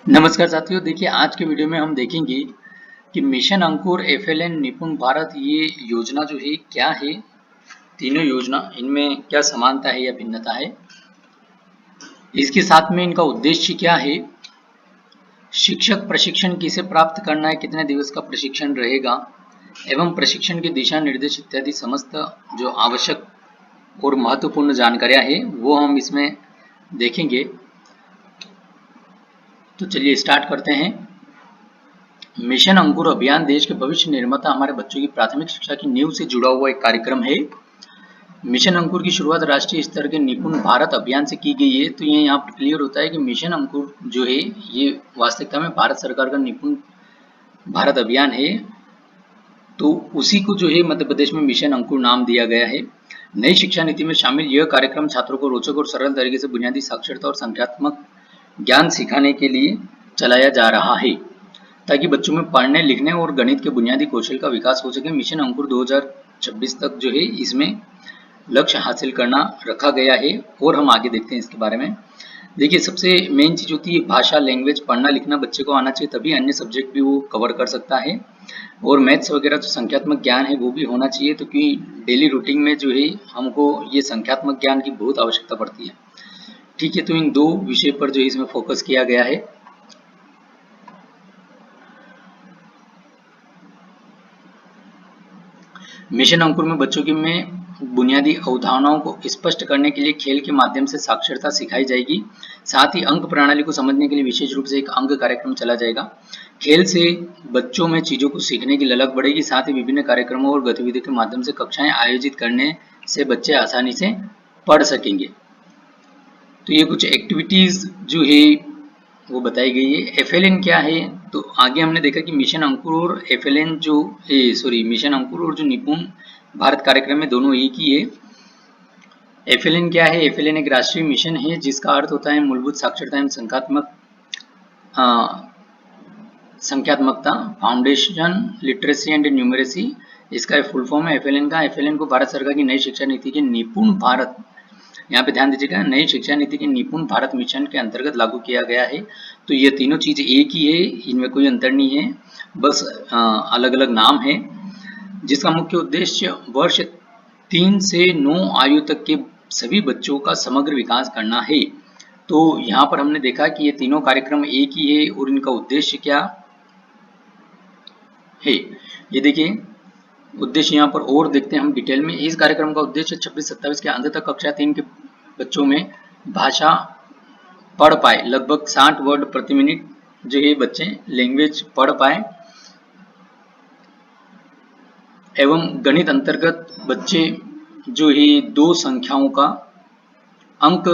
नमस्कार साथियों, देखिए आज के वीडियो में हम देखेंगे कि मिशन अंकुर एफएलएन निपुण भारत ये योजना जो है क्या है। तीनों योजना इनमें क्या समानता है या भिन्नता है, इसके साथ में इनका उद्देश्य क्या है, शिक्षक प्रशिक्षण किसे प्राप्त करना है, कितने दिवस का प्रशिक्षण रहेगा एवं प्रशिक्षण के दिशा निर्देश इत्यादि समस्त जो आवश्यक और महत्वपूर्ण जानकारियां है वो हम इसमें देखेंगे। तो चलिए स्टार्ट करते हैं। मिशन अंकुर अभियान देश के भविष्य निर्माता हमारे बच्चों की प्राथमिक शिक्षा की नींव से जुड़ा हुआ एक कार्यक्रम है। मिशन अंकुर की शुरुआत राष्ट्रीय स्तर के निपुण भारत अभियान से की गई है। तो ये यहाँ पर क्लियर होता है कि मिशन अंकुर जो है ये वास्तविकता में भारत सरकार का निपुण भारत अभियान है। तो उसी को जो है मध्य प्रदेश में मिशन अंकुर नाम दिया गया है। नई शिक्षा नीति में शामिल यह कार्यक्रम छात्रों को रोचक और सरल तरीके से बुनियादी साक्षरता और संख्यात्मक ज्ञान सिखाने के लिए चलाया जा रहा है, ताकि बच्चों में पढ़ने लिखने और गणित के बुनियादी कौशल का विकास हो सके। मिशन अंकुर 2026 तक जो है इसमें लक्ष्य हासिल करना रखा गया है और हम आगे देखते हैं इसके बारे में। देखिए सबसे मेन चीज होती है भाषा, लैंग्वेज, पढ़ना लिखना बच्चे को आना चाहिए, तभी अन्य सब्जेक्ट भी वो कवर कर सकता है। और मैथ्स वगैरह जो संख्यात्मक ज्ञान है वो भी होना चाहिए, तो क्योंकि डेली रूटीन में जो है हमको ये संख्यात्मक ज्ञान की बहुत आवश्यकता पड़ती है। ठीक है, तो इन दो विषय पर जो इसमें फोकस किया गया है। मिशन अंकुर में बच्चों के में बुनियादी अवधारणाओं को स्पष्ट करने के लिए खेल के माध्यम से साक्षरता सिखाई जाएगी। साथ ही अंक प्रणाली को समझने के लिए विशेष रूप से एक अंक कार्यक्रम चला जाएगा। खेल से बच्चों में चीजों को सीखने की ललक बढ़ेगी। साथ ही विभिन्न कार्यक्रमों और गतिविधियों के माध्यम से कक्षाएं आयोजित करने से बच्चे आसानी से पढ़ सकेंगे। तो ये कुछ एक्टिविटीज जो है वो बताई गई है। एफएलएन क्या है, तो आगे हमने देखा कि मिशन अंकुर और एफएलएन जो मिशन अंकुर और जो निपुण भारत कार्यक्रम में दोनों एक ही है। एफएलएन क्या है, एफएलएन एक राष्ट्रीय मिशन है जिसका अर्थ होता है मूलभूत साक्षरता एवं संख्यात्मकता, फाउंडेशन लिटरेसी एंड न्यूमरेसी, इसका फुल फॉर्म है एफएलएन का। एफएलएन को भारत सरकार की नई शिक्षा नीति के निपुण भारत, यहाँ पे ध्यान दीजिएगा, नई शिक्षा नीति के निपुण भारत मिशन के अंतर्गत लागू किया गया है। तो ये तीनों चीज एक ही है, इनमें कोई अंतर नहीं है, बस अलग अलग नाम है। जिसका मुख्य उद्देश्य वर्ष 3 से 9 आयु तक के सभी बच्चों का समग्र विकास करना है। तो यहाँ पर हमने देखा कि ये तीनों कार्यक्रम एक ही है और इनका उद्देश्य क्या है, ये देखिए उद्देश्य यहाँ पर और देखते हैं हम डिटेल में। इस कार्यक्रम का उद्देश्य 26-27 के अंत तक कक्षा 3 के बच्चों में भाषा पढ़ पाए, लगभग 60 वर्ड प्रति मिनट जो ये बच्चे लैंग्वेज पढ़ पाए, एवं गणित अंतर्गत बच्चे जो है अंक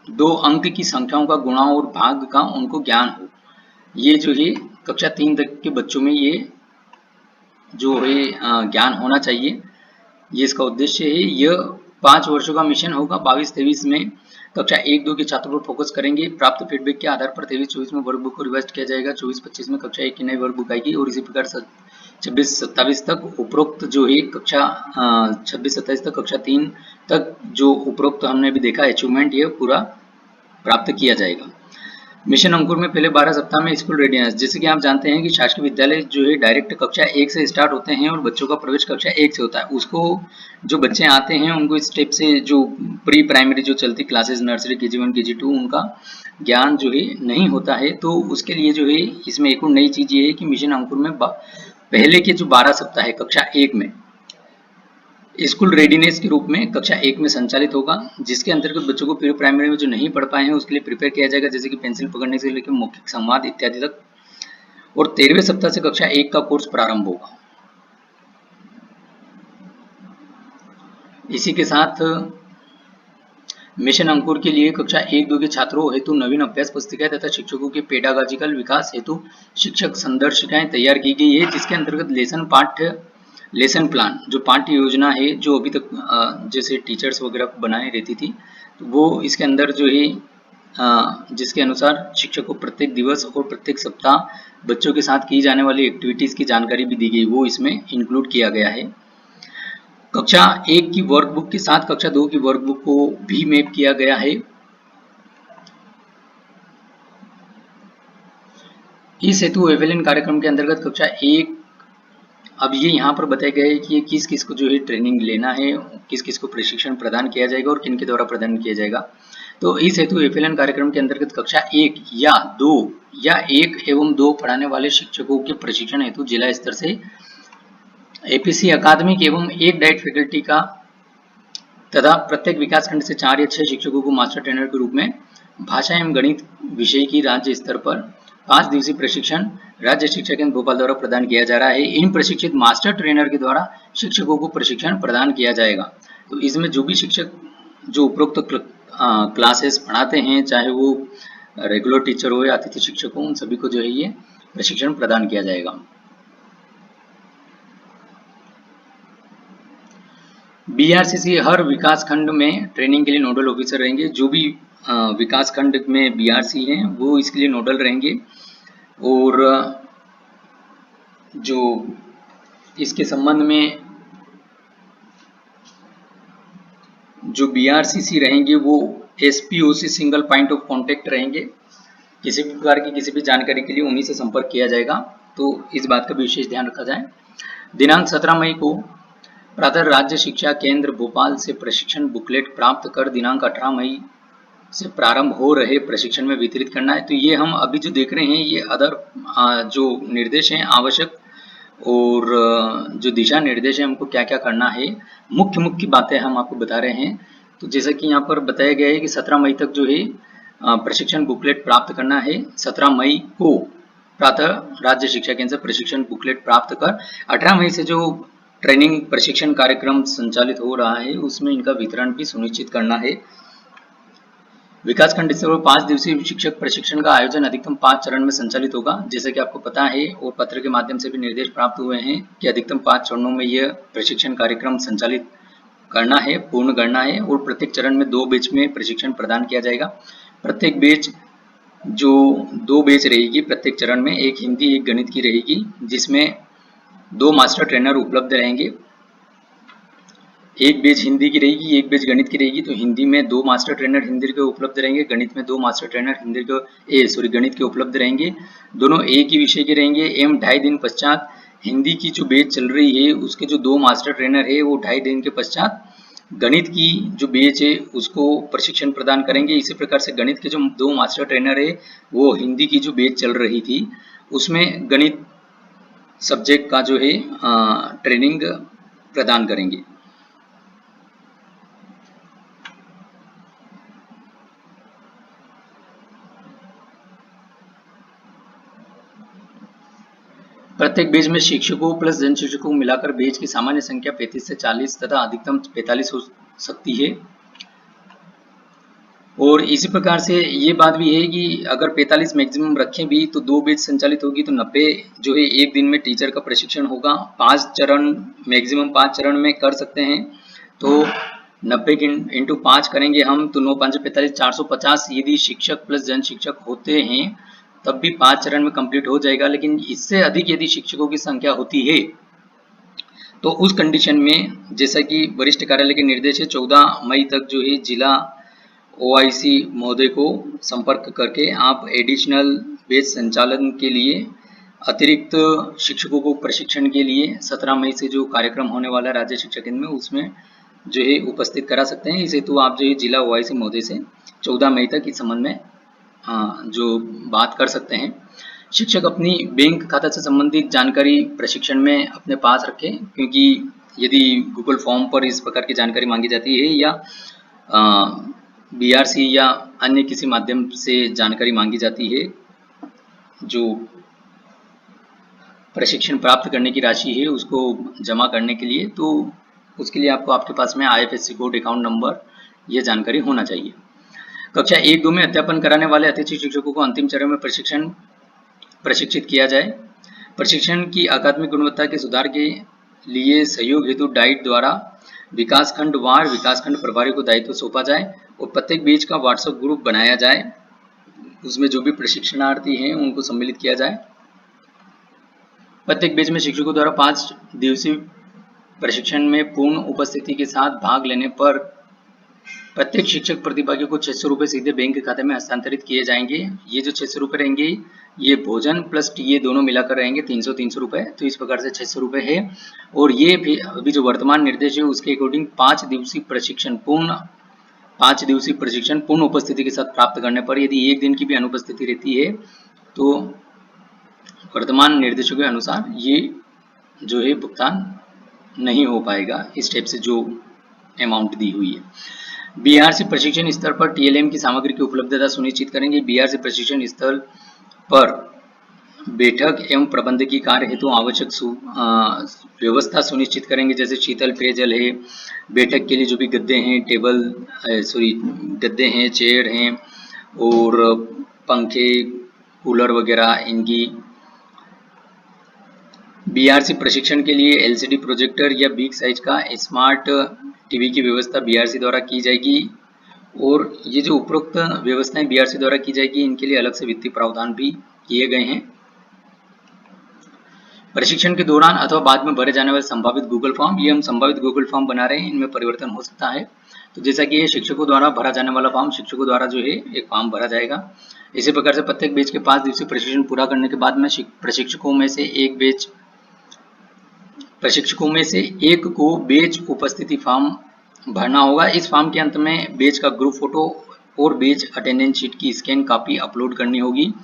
दो अंक की संख्याओं का गुणा और भाग का उनको ज्ञान हो। ये जो है कक्षा 3 तक के बच्चों में ये जो है ज्ञान होना चाहिए, ये इसका उद्देश्य है। यह 5 वर्षों का मिशन होगा। 22-23 में कक्षा 1-2 के छात्रों पर फोकस करेंगे। प्राप्त फीडबैक के आधार पर 23-24 में वर्क बुक को रिवाइज किया जाएगा। 24-25 में कक्षा 1 की नई वर्क बुक आएगी और इसी प्रकार 26-27 तक उपरोक्त जो है कक्षा 26-27 तक कक्षा 3 तक जो उपरोक्त हमने भी देखा अचीवमेंट ये पूरा प्राप्त किया जाएगा। मिशन अंकुर में पहले 12 सप्ताह में स्कूल रेडिनेस, जैसे कि आप जानते हैं कि शासकीय विद्यालय जो है डायरेक्ट कक्षा 1 से स्टार्ट होते हैं और बच्चों का प्रवेश कक्षा 1 से होता है। उसको जो बच्चे आते हैं उनको इस स्टेप से जो प्री प्राइमरी जो चलती क्लासेस नर्सरी KG1 KG2 उनका ज्ञान जो है नहीं होता है। तो उसके लिए जो है इसमें एक और नई चीज ये है कि मिशन अंकुर में पहले के जो 12 सप्ताह है कक्षा 1 में स्कूल रेडीनेस के रूप में कक्षा 1 में संचालित होगा, जिसके अंतर्गत बच्चों को प्री प्राइमरी में जो नहीं पढ़ पाए हैं उसके लिए प्रिपेयर किया जाएगा, जैसे कि पेंसिल पकड़ने से लेकर मौखिक संवाद इत्यादि तक। और 13वें सप्ताह से कक्षा 1 का कोर्स प्रारंभ होगा। इसी के साथ मिशन अंकुर के लिए कक्षा 1-2 के छात्रों हेतु नवीन अभ्यास पुस्तिकाएं तथा शिक्षकों के पेडागॉजिकल विकास हेतु शिक्षक संदर्शिकाएं तैयार की गई है, जिसके अंतर्गत लेसन प्लान जो पाठ्य योजना है जो अभी तक जैसे टीचर्स वगैरह बनाई रहती थी, तो वो इसके अंदर जो है जिसके अनुसार शिक्षक को प्रत्येक दिवस और प्रत्येक सप्ताह बच्चों के साथ की जाने वाली एक्टिविटीज की जानकारी भी दी गई, वो इसमें इंक्लूड किया गया है। कक्षा 1 की वर्कबुक के साथ कक्षा 2 की वर्कबुक को भी मैप किया गया है। ई सेतु एवेलिन कार्यक्रम के अंतर्गत कक्षा 1, अब ये यहाँ पर बताया गया है कि ये किस किस को जो है ट्रेनिंग लेना है, किस किस को प्रशिक्षण प्रदान किया जाएगा और किन के द्वारा प्रदान किया जाएगा। तो इस हेतु एफएलएन कार्यक्रम के अंतर्गत कक्षा 1 या 2 या 1 एवं 2 पढ़ाने वाले शिक्षकों के प्रशिक्षण हेतु जिला स्तर से एपीसी अकादमिक एवं एक डाइट फैकल्टी का तथा प्रत्येक विकासखंड से 4 या 6 शिक्षकों को मास्टर ट्रेनर के रूप में भाषा एवं गणित विषय की राज्य स्तर पर 5 दिवसीय प्रशिक्षण राज्य शिक्षा केंद्र भोपाल द्वारा प्रदान किया जा रहा है। इन प्रशिक्षित मास्टर ट्रेनर के द्वारा शिक्षकों को प्रशिक्षण प्रदान किया जाएगा। तो इसमें जो भी शिक्षक जो उपरोक्त क्लासेस पढ़ाते हैं, चाहे वो रेगुलर टीचर हो या अतिथि शिक्षक हो, उन सभी को जो है ये प्रशिक्षण प्रदान किया जाएगा। बीआरसीसी हर विकास खंड में ट्रेनिंग के लिए नोडल ऑफिसर रहेंगे। जो भी विकास खंड में बीआरसी हैं वो इसके लिए नोडल रहेंगे, और जो इसके संबंध में जो बीआरसीसी रहेंगे वो एसपीओसी सिंगल पॉइंट ऑफ कांटेक्ट रहेंगे। किसी भी प्रकार की किसी भी जानकारी के लिए उन्हीं से संपर्क किया जाएगा। तो इस बात का भी विशेष ध्यान रखा जाए। दिनांक 17 मई को प्रातः राज्य शिक्षा केंद्र भोपाल से प्रशिक्षण बुकलेट प्राप्त कर दिनांक 18 मई से प्रारंभ हो रहे प्रशिक्षण में वितरित करना है। तो ये हम अभी जो देख रहे हैं ये अदर जो निर्देश हैं आवश्यक और जो दिशा निर्देश है हमको क्या क्या करना है, मुख्य बातें हम आपको बता रहे हैं। तो जैसा कि यहाँ पर बताया गया है कि 17 मई तक जो है प्रशिक्षण बुकलेट प्राप्त करना है। 17 मई को प्रातः राज्य शिक्षा केंद्र से प्रशिक्षण बुकलेट प्राप्त कर 18 मई से जो ट्रेनिंग प्रशिक्षण कार्यक्रम संचालित हो रहा है उसमें इनका वितरण भी सुनिश्चित करना है। विकासखंड स्तर पर 5 दिवसीय शिक्षक प्रशिक्षण का आयोजन अधिकतम 5 चरण में संचालित होगा। जैसे कि आपको पता है और पत्र के माध्यम से भी निर्देश प्राप्त हुए हैं कि अधिकतम 5 चरणों में यह प्रशिक्षण कार्यक्रम संचालित करना है, पूर्ण करना है, और प्रत्येक चरण में 2 बैच में प्रशिक्षण प्रदान किया जाएगा। प्रत्येक बैच जो 2 बैच रहेगी प्रत्येक चरण में, एक हिंदी एक गणित की रहेगी, जिसमें 2 मास्टर ट्रेनर उपलब्ध रहेंगे। एक बैच हिंदी की रहेगी, एक बैच गणित की रहेगी। तो हिंदी में 2 मास्टर ट्रेनर हिंदी के उपलब्ध रहेंगे, गणित में 2 मास्टर ट्रेनर गणित के उपलब्ध रहेंगे। दोनों एक ही विषय के रहेंगे। एवं 2.5 दिन पश्चात हिंदी की जो बैच चल रही है उसके जो 2 मास्टर ट्रेनर है वो 2.5 दिन के पश्चात गणित की जो बैच है उसको प्रशिक्षण प्रदान करेंगे। इसी प्रकार से गणित के जो 2 मास्टर ट्रेनर है वो हिंदी की जो बैच चल रही थी उसमें गणित सब्जेक्ट का जो है ट्रेनिंग प्रदान करेंगे। प्रत्येक बैच में शिक्षकों प्लस जन शिक्षकों मिलाकर बैच की सामान्य संख्या 35 से 40 तथा अधिकतम 45 हो सकती है। और इसी प्रकार से ये बात भी है कि अगर 45 मैक्सिमम रखें भी तो 2 बैच संचालित होगी तो 90 जो है एक दिन में टीचर का प्रशिक्षण होगा। 5 चरण मैक्सिमम 5 चरण में कर सकते हैं। तो 90 इंटू 5 करेंगे हम तो 9 5 45 450 यदि शिक्षक प्लस जन शिक्षक होते हैं तब भी 5 चरण में कंप्लीट हो जाएगा। लेकिन इससे अधिक यदि शिक्षकों की संख्या होती है तो उस कंडीशन में जैसा कि वरिष्ठ कार्यालय के निर्देश है 14 मई तक जो है जिला ओआईसी महोदय को संपर्क करके आप एडिशनल बैच संचालन के लिए अतिरिक्त शिक्षकों को प्रशिक्षण के लिए 17 मई से जो कार्यक्रम होने वाला है राज्य शिक्षा केंद्र में उसमें जो है उपस्थित करा सकते हैं। इस हेतु आप जो है जिला ओआईसी महोदय से 14 मई तक इस संबंध में जो बात कर सकते हैं। शिक्षक अपनी बैंक खाता से संबंधित जानकारी प्रशिक्षण में अपने पास रखें, क्योंकि यदि गूगल फॉर्म पर इस प्रकार की जानकारी मांगी जाती है या बीआरसी या अन्य किसी माध्यम से जानकारी मांगी जाती है जो प्रशिक्षण प्राप्त करने की राशि है उसको जमा करने के लिए, तो उसके लिए आपको आपके पास में आईएफएससी कोड अकाउंट नंबर यह जानकारी होना चाहिए। कक्षा 1-2 में अध्यापन कराने वाले अतिथि शिक्षकों को अंतिम चरण में प्रशिक्षित किया जाए। प्रशिक्षण की अकादमिक गुणवत्ता के सुधार के लिए सहयोग हेतु डाइट द्वारा विकासखंड वार विकासखंड प्रभारी को दायित्व सौंपा जाए और प्रत्येक बैच का व्हाट्सएप ग्रुप बनाया जाए, उसमें जो भी प्रशिक्षणार्थी हैं उनको सम्मिलित किया जाए। प्रत्येक बैच में शिक्षकों द्वारा 5 दिवसीय प्रशिक्षण में पूर्ण उपस्थिति के साथ भाग लेने पर प्रत्येक शिक्षक प्रतिभागी को 600 रुपये सीधे बैंक के खाते में हस्तांतरित किए जाएंगे। ये जो 600 रुपये रहेंगे ये भोजन प्लस टीए दोनों मिलाकर रहेंगे 300 रुपये। तो इस प्रकार से 600 रुपये है। और ये भी अभी जो वर्तमान निर्देश है उसके अकॉर्डिंग 5 दिवसीय प्रशिक्षण पूर्ण उपस्थिति के साथ प्राप्त करने पर, यदि एक दिन की भी अनुपस्थिति रहती है तो वर्तमान निर्देशों के अनुसार ये जो है भुगतान नहीं हो पाएगा इस टाइप से जो अमाउंट दी हुई है। बीआरसी प्रशिक्षण स्तर पर टीएलएम की सामग्री की उपलब्धता सुनिश्चित करेंगे। बीआरसी प्रशिक्षण स्थल पर बैठक एवं प्रबंधकीय कार्य हेतु आवश्यक व्यवस्था सुनिश्चित करेंगे, जैसे शीतल पेयजल है, बैठक के लिए जो भी गद्दे हैं, गद्दे हैं, चेयर हैं और पंखे, कूलर वगैरह इनकी। बीआरसी प्रशिक्षण के लिए एलसीडी प्रोजेक्टर या बिग साइज का स्मार्ट टीवी की व्यवस्था बीआरसी द्वारा की जाएगी। और ये जो उपरोक्त व्यवस्थाएं बीआरसी द्वारा की जाएगी इनके लिए अलग से वित्तीय प्रावधान भी किए गए हैं। प्रशिक्षण के दौरान अथवा बाद में भरे जाने वाले संभावित गूगल फॉर्म, ये हम संभावित गूगल फॉर्म बना रहे हैं, इनमें परिवर्तन हो सकता है। तो जैसा कि ये शिक्षकों द्वारा भरा जाने वाला फॉर्म, शिक्षकों द्वारा जो है एक फॉर्म भरा जाएगा। इसी प्रकार से प्रत्येक बैच के 5 दिवसीय प्रशिक्षण पूरा करने के बाद में प्रशिक्षकों में से एक को बैच उपस्थिति फॉर्म भरना होगा। इस फॉर्म के अंत में बैच का ग्रुप फोटो और बैच अटेंडेंस शीट की स्कैन कॉपी अपलोड करनी होगी।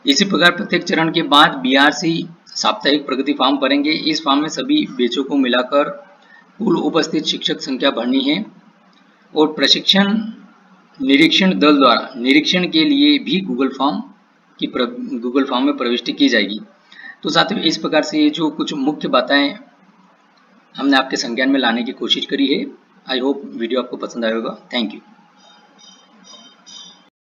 इसी प्रकार प्रत्येक चरण के बाद बीआरसी साप्ताहिक प्रगति फॉर्म भरेंगे। इस फॉर्म में सभी बैचों को मिलाकर कुल उपस्थित शिक्षक संख्या भरनी है। और प्रशिक्षण निरीक्षण दल द्वारा निरीक्षण के लिए भी गूगल फॉर्म में प्रविष्टि की जाएगी। तो साथियों, इस प्रकार से ये जो कुछ मुख्य बातें हमने आपके संज्ञान में लाने की कोशिश करी है। आई होप वीडियो आपको पसंद आया होगा। Thank you.